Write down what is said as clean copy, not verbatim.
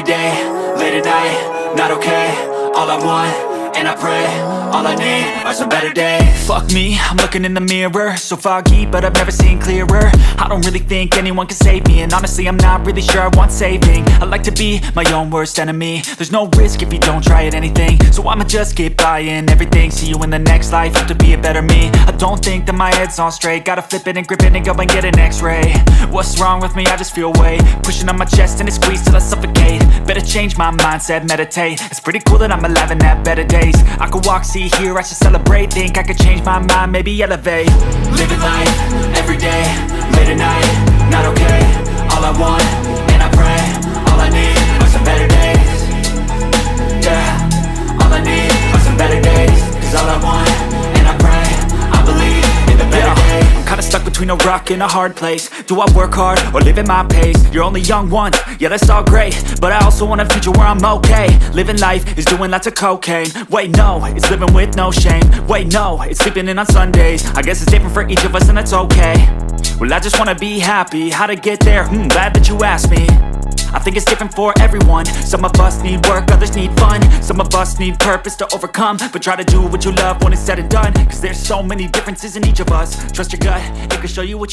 day, late at night, not okay. All I want, and I pray, all I need are some better days. Fuck me, I'm looking in the mirror, so foggy, but I've never seen clearer. I don't really think anyone can save me, and honestly I'm not really sure I want saving. I like to be my own worst enemy. There's no risk if you don't try at anything, so I'ma just keep buying everything. See you in the next life, have to be a better me. I don't think that my head's on straight, gotta flip it and grip it and go and get an x-ray. What's wrong with me? I just feel weight pushing on my chest and it squeezes till I suffocate. Better change my mindset, meditate. It's pretty cool that I'm alive and have better days. I could walk, see, hear, I should celebrate. Think I could change my mind, maybe elevate. Living life, every day, late at night, not okay. All I want, and I pray, all I need are some better days. Yeah, all I need are some better days. Cause all I want, and I pray, I believe in the better days. I'm kinda stuck between a rock and a hard place. Do I work hard or live at my pace? You're only young once, yeah that's all great, but I also want a future where I'm okay. Living life is doing lots of cocaine. Wait no, it's living with no shame. Wait no, it's sleeping in on Sundays. I guess it's different for each of us and that's okay. Well I just wanna be happy, how to get there? Glad that you asked me. I think it's different for everyone. Some of us need work, others need fun. Some of us need purpose to overcome. But try to do what you love when it's said and done, cause there's so many differences in each of us. Trust your gut, it can show you what you